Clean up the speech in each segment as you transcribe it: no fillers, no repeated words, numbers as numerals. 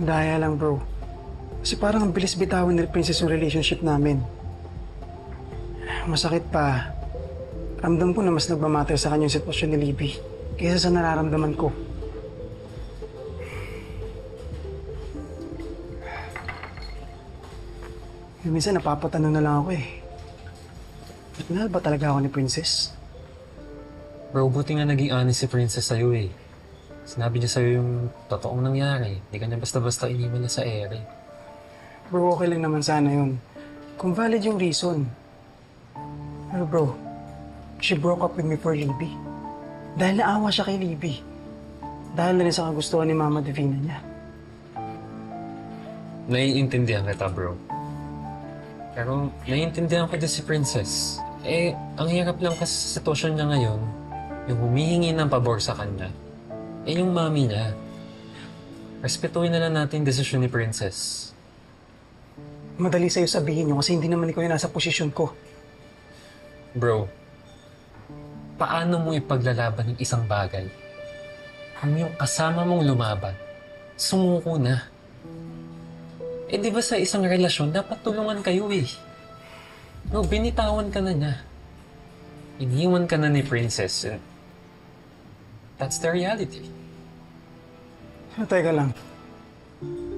Daya lang, bro. Kasi parang ang bilis bitawan ni Princess yung relationship namin. Masakit pa. Ramdam ko na mas nagmamatter sa kanya yung sitwasyon ni Libby kaysa sa nararamdaman ko. Minsan napapatanong na lang ako eh. Mahal ba talaga ako ni Princess? Bro, buti nga naging honest si Princess sa'yo eh. Sinabi niya sa'yo yung totoong nangyari. Hindi ka niya basta-basta iniwan na sa ere. Bro, okay lang naman sana yun. Kung valid yung reason. Pero bro, she broke up with me for Libby. Dahil naawa siya kay Libby. Dahil na rin sa kagustuhan ni Mama Divina niya. Naiintindihan kita, bro. Pero naiintindihan ko din si Princess. Eh, ang hirap lang kasi sa sitwasyon niya ngayon, yung humihingi ng pabor sa kanya, eh yung mami niya. Respetuhin na lang natin yung desisyon ni Princess. Madali sa'yo sabihin nyo kasi hindi naman ikaw yung nasa posisyon ko. Bro, paano mo ipaglalaban ng isang bagay kung yung kasama mong lumaban, sumuko na? Eh di ba sa isang relasyon, dapat tulungan kayo eh. No, binitawan ka na niya. Iniwan ka na ni Princess. And that's the reality. Teka lang.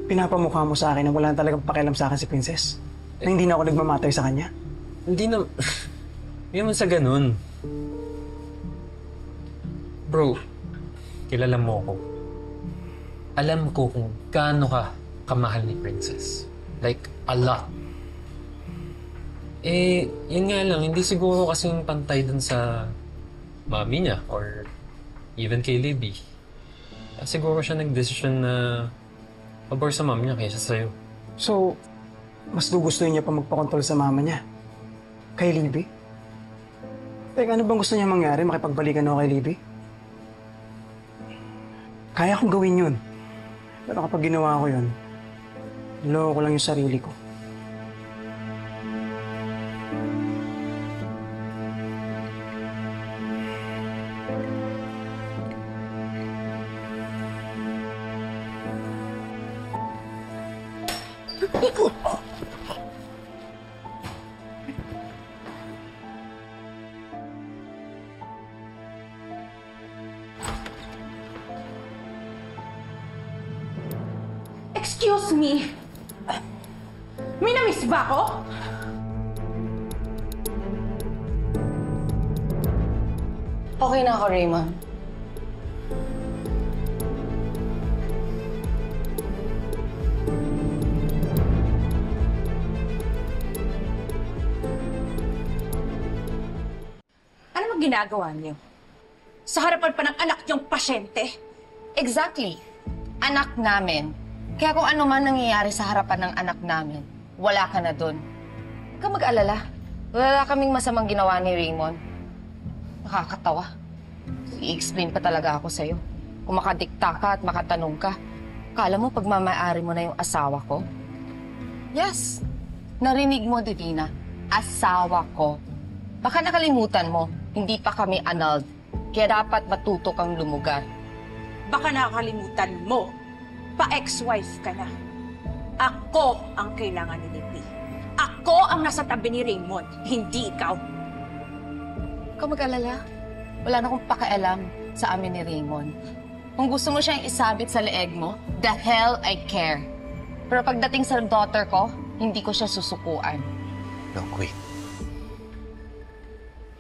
Pinapamukha mo sa akin na wala talagang pakialam sa akin si Princess? Na hindi na ako nagmamatter sa kanya? Hindi na... Hindi naman sa ganun. Bro, kilala mo ko. Alam ko kung gaano ka kamahal ni Princess. Like, a lot. Eh, yun nga lang, hindi siguro kasing pantay dun sa mami niya or even kay Libby. Siguro siya nag-desisyon na pabor sa mami niya kaysa sa'yo. So, mas gugustuhin niya pa magpakontrol sa mama niya? Kay Libby? Teka, ano bang gusto niya mangyari? Makipagbalikan ako kay Libby? Kaya kong gawin yun. Pero kapag ginawa ko yun, niloko ko lang yung sarili ko. Excuse me? May na-miss ba ako? Okay na ako, Raymond. Ano bang ginagawa niyo? Sa harapan pa ng anak niyong pasyente? Exactly. Anak namin. Kaya kung ano man nangyayari sa harapan ng anak namin, wala ka na dun. Huwag ka mag-alala. Wala kaming masamang ginawa ni Raymond. Nakakatawa. I-explain pa talaga ako sa'yo. Kung makadikta ka at makatanong ka, akala mo pagmamaari mo na yung asawa ko? Yes. Narinig mo, Divina. Asawa ko. Baka nakalimutan mo, hindi pa kami annulled. Kaya dapat matuto kang lumugar. Baka nakakalimutan mo. Pa-ex-wife ka na. Ako ang kailangan ni Libby. Ako ang nasa tabi ni Raymond, hindi ikaw. Huwag ka mag-alala. Wala na akong pakialam sa amin ni Raymond. Kung gusto mo siyang isabit sa leeg mo, the hell I care. Pero pagdating sa daughter ko, hindi ko siya susukuan. No, wait.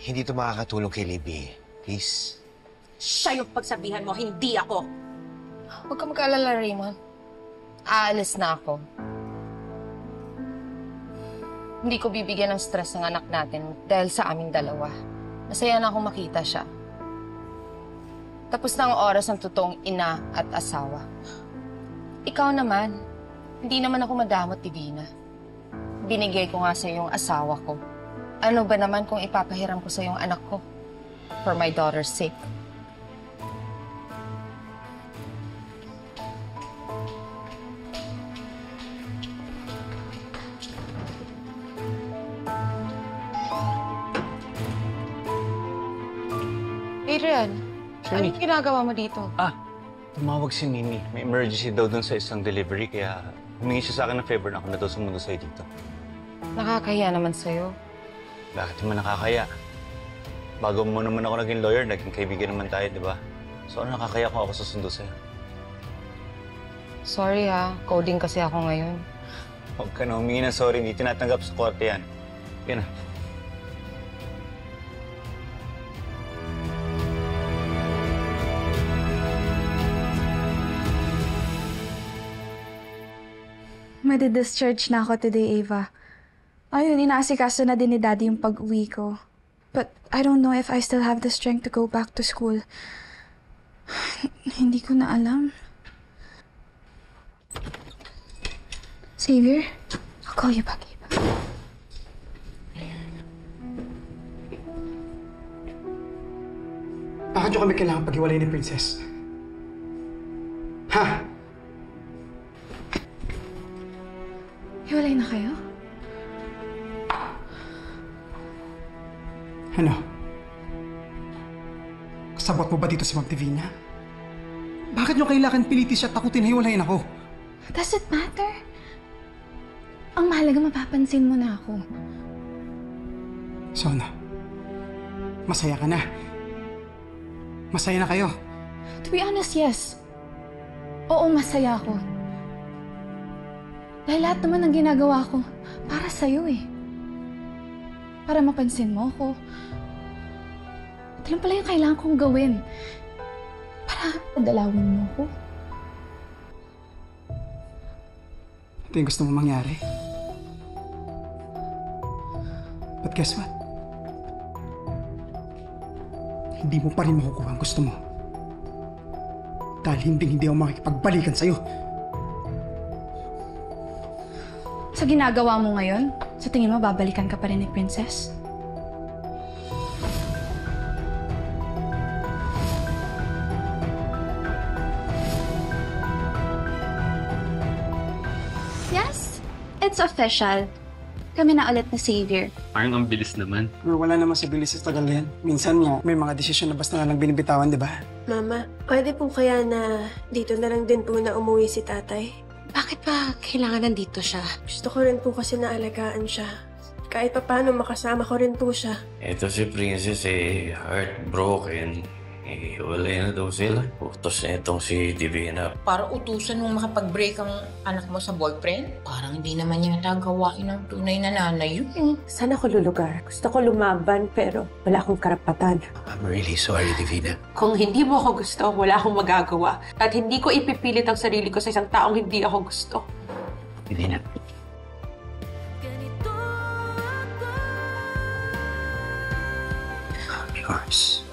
Hindi ito makakatulong kay Libby. Please. Siya yung pagsabihan mo, hindi ako. Huwag ka mag-alala, Raymond. Aalis na ako. Hindi ko bibigyan ng stress ng anak natin dahil sa aming dalawa. Masaya na akong makita siya. Tapos na ang oras ng totoong ina at asawa. Ikaw naman, hindi naman ako madamot, Divina. Binigay ko nga sa yung asawa ko. Ano ba naman kung ipapahiram ko sa yung anak ko? For my daughter's sake. Adrian, anong ginagawa mo dito? Tumawag si Mimi. May emergency daw dun sa isang delivery, kaya humingi siya sa akin ng favor na ako na daw sumunod sa'yo dito. Nakakahiya naman sa'yo. Bakit naman nakakaya? Bago mo naman ako naging lawyer, naging kaibigan naman tayo, di ba? So ano nakakaya kung ako susundo sa'yo? Sorry ha, coding kasi ako ngayon. Huwag ka na humingi ng sorry, hindi tinatanggap sa korte yan. Yan na. Madi-discharge na ako today, Ava. Ayun, inaasikaso na din ni Daddy yung pag-uwi ko. But I don't know if I still have the strength to go back to school. Hindi ko na alam. Xavier, I'll call you back, Ava. Bakit nyo kami kailangan paghiwalay ni Princess? Ha? Hiwalay na kayo? Ano? Kasabot mo ba dito si Ma'am Divina? Bakit nyo kailangan pilitin siya at takutin na hiwalayin ako? Does it matter? Ang mahalaga mapapansin mo na ako. So ano? Masaya ka na? Masaya na kayo? To be honest, yes. Oo, masaya ako. Dahil lahat naman ng ginagawa ko para sa'yo eh. Para mapansin mo ako. Ito lang pala yung kailangan kong gawin. Para dalawin mo ako. Ito yung gusto mong mangyari. But guess what? Hindi mo pa rin makukuha ang gusto mo. Dahil hindi ako makikipagbalikan sa'yo. Sa ginagawa mo ngayon, sa tingin mo babalikan ka pa rin ni Princess? Yes, it's official. Kami na ulit ni Xavier. Parang ang bilis naman. Pero wala naman sa bilis sa tagal yan. Minsan nga, may mga desisyon na basta na lang binibitawan, di ba? Mama, pwede po kaya na dito na lang din po na umuwi si tatay? Bakit ba kailangan nandito siya? Gusto ko rin po kasi naalagaan siya. Kahit pa paano makasama ko rin po siya. Ito si Princess heartbroken. Hiwalay na daw sila. Utos na itong si Divina. Para utusan mong makapag-break ang anak mo sa boyfriend? Parang hindi naman niya nagawain ng tunay na nanay yun. Saan ako lulugar? Gusto ko lumaban pero wala akong karapatan. I'm really sorry, Divina. Kung hindi mo ako gusto, wala akong magagawa. At hindi ko ipipilit ang sarili ko sa isang taong hindi ako gusto. Divina. Yours.